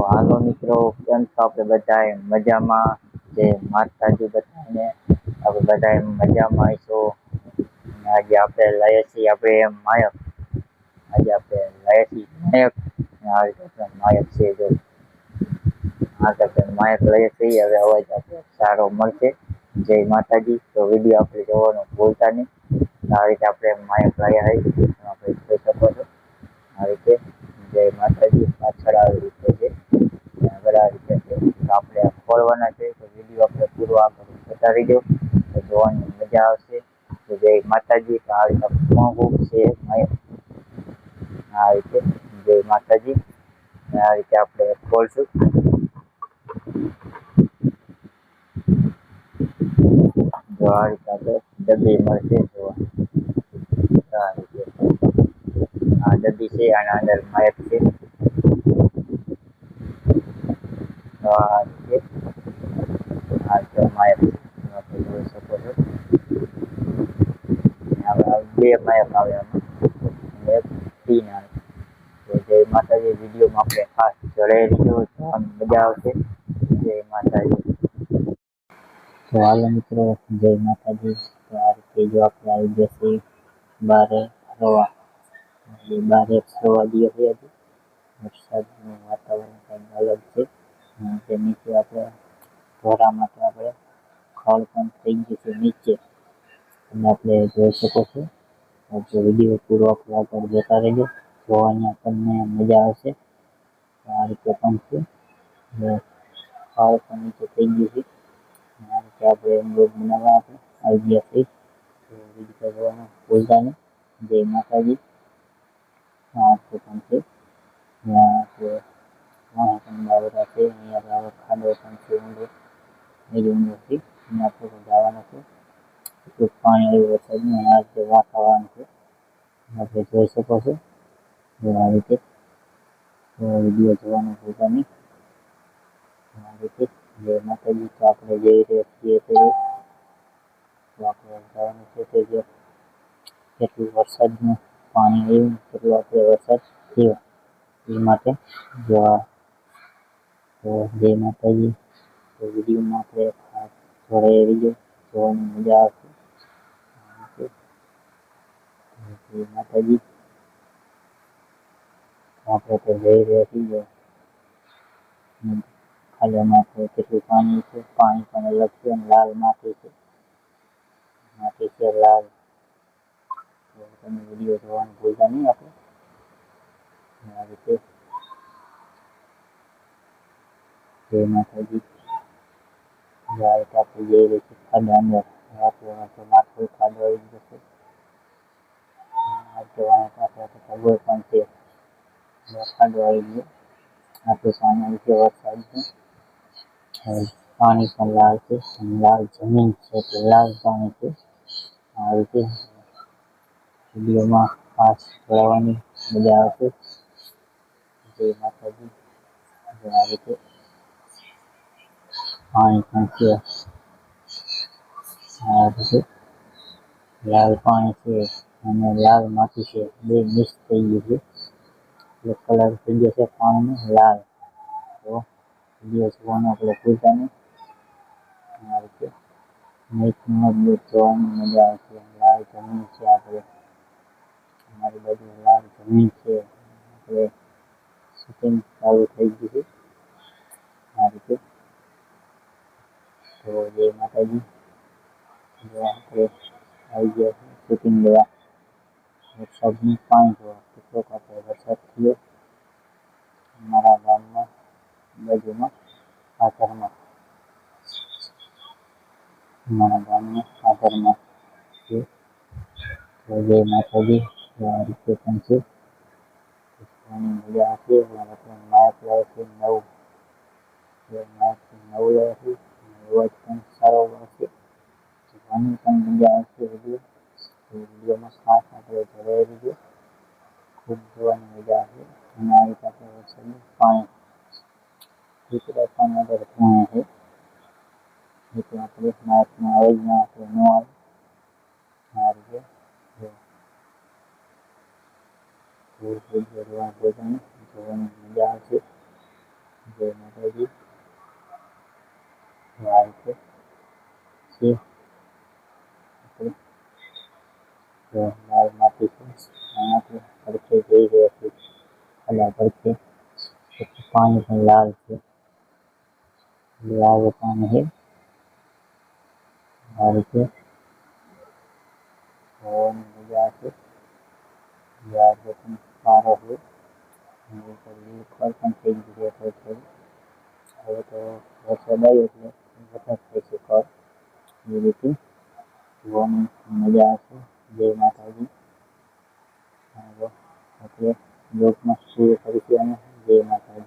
હાલો મિત્રો, કેમ છો? આપણે બધા મજામાં? જે માતાજી બધાને આપણે બધા મજામાં આવીશું. આજે આપણે લઈએ છીએ આપણે માયક. આજે આપણે લઈએ છીએ માયક. માયક છે જો માયક લઈએ છીએ. હવે અવાજ આપણે સારો મળશે. જય માતાજી. તો વિડીયો આપણે જોવાનું ભૂલતા નહીં. આ રીતે આપણે માયક લાયા હોય આપણે જોઈ શકો છો. આ રીતે જય માતાજી. પાછળ આવી રીતે છે. આગળ આ રીતે છે. તો આપણે ખોલવાના છે. તો વિડીયો આપણે પૂરો આગળ જોતા રહીજો. તો જોવાની મજા આવશે. તો જય માતાજી. તો આ રીતે છે માયક. આ રીતે જય માતાજી. આ રીતે આપણે ખોલશું. જો આ રીતે આપણે ડબ્બી મળશે જોવા. આ રીતે આ ડબ્બી છે. આના અંદર માયક છે. તો આ રીતે આ રીતે માયક આપણે જોઈ શકો છો. બે માયક આવે આમાં. એક તીન આવે. તો જય માતાજી. વિડીયોમાં આપણે ખાસ જોડાઈ રહીજો. જોવાની મજા આવશે. જય માતાજી. તો હાલો મિત્રો, જય માતાજી. તો આ રીતે જો આપણે આવી જશે બારે ફરવા. બારે ફરવા જઈએ છીએ આજે. વરસાદનું વાતાવરણ કંઈક અલગ છે. તે નીચે આપણે ઢોરા માટે આપણે ખડ પણ થઈ ગયું છે નીચે. અને આપણે જોઈ શકો છો. તો વિડીયો પૂરો આપણે આગળ જોતા રહેજો. જોવાની આપણને મજા આવશે. આ રીતે પણ છે. ખડ પણ નીચે થઈ ગયું છે. આ રીતે આપણે બ્લોગ બનાવવા આપણે આવી ગયા છીએ. તો વિડીયો જોવાનું ભૂલતા નહીં. જય માતાજી. આ રીતે પણ છે. ત્યાં આપણે પણ બાવરા છે. અહીંયા ખાડો પણ છે ઊંડો. ઊંડો છે. અહીંયા આપણે જવાનું છે. એટલું પાણી આવ્યું વરસાદનું. આ રીતે વાતાવરણ છે. આપણે જોઈ શકો છો. આ રીતે વિડીયો જોવાનું ભૂલતા નહીં. આ રીતે જય માતાજી. તો આપણે જઈ રહ્યા છીએ તો આપણે જવાનું છે તે જો કેટલું વરસાદનું પાણી આવ્યું, કેટલું આપણે વરસાદ થયો એ માટે જોવા. તો જય માતાજી. તો વિડીયોમાં આપણે ખાસ જોડાઈ રહીજો. જોવાની મજા આવશે. જય માતાજી. આપણે તો જઈ રહ્યા છીએ. ખાડામાં આપણે કેટલું પાણી છે. પાણી પણ અલગ છે અને લાલ માટી છે. માટી છે લાલ. તો તમે વિડીયો જોવાનું ભૂલતા નહીં આપણે. આ રીતે જય માતાજી. આ રીતે આપણે જઈ રહ્યા છીએ ખાડા અંદર. આપણે માથું ખાડો આવી જશે. આ જવાની પાસે ખબર પણ છે. ખાડો આવી ગયો. આટલું પાણી આવી ગયો વરસાદનું. પાણી પણ લાલ છે. લાલ જમીન છે એટલે લાલ પાણી છે. આ રીતે વિડીયોમાં ખાસ જોડાવાની મજા આવશે. જય માતાજી. આ રીતે પાણી પણ છે. આ રીતે લાલ પાણી છે અને લાલ માટી છે. બે મિક્સ થઈ ગયું છે. એટલે કલર થઈ ગયો છે પાણીનો લાલ. તો વિડીયો જોવાનું આપણે ભૂલતા નહીં. આ રીતે મજબૂત જોવાની મજા આવશે. લાલ જમીન છે. આપણે અમારી બાજુ લાલ જમીન છે. આપણે શૂટિંગ ચાલુ થઈ ગયું છે. આ રીતે તો જય માતાજી. આપણે આવી ગયા છીએ શૂટિંગ લેવા. વરસાદનું પાણી જોવા. કેટલોક આપણે વરસાદ થયો અમારા ગામમાં બાજુમાં ખાતરમાં. અમારા ગામના ખાતરમાં છે. તો જય માતાજી. આ રીતે પણ છે. જોવાની મજા આવશે. માયક લાવે છે નવું. માયક નવું લાવે છે. અવાજ પણ સારો આવશે. જોવાની પણ મજા આવશે. વિડીયોમાં ખાસ આપણે જોડાઈ રહીજો. ખૂબ જોવાની મજા આવશે. અને આ રીતે આપણે વરસાદનું પાણી દીકરા પણ આગળ ભણે છે. એટલે આપણે માયકમાં અવાજ ના આપણે ન આવે. આ રીતે જોવાની મજા આવશે. નથી છે. અહીંયાથી પડખે જઈ રહ્યા છે અને પડખે પાણી પણ લાલ છે, લાલ પાણી છે આ રીતે જોવાની મજા આવશે. યાદ પણ સારો છે. લીલ પણ થઈ ગઈ છે થોડી. હવે તો વરસાદ આવ્યો એટલે વધારે થઈ છે ખડ. એ રીતે જોવાની મજા આવશે. જય માતાજી. એટલે બ્લોગમાં શરૂ કરીશું. જય માતાજી.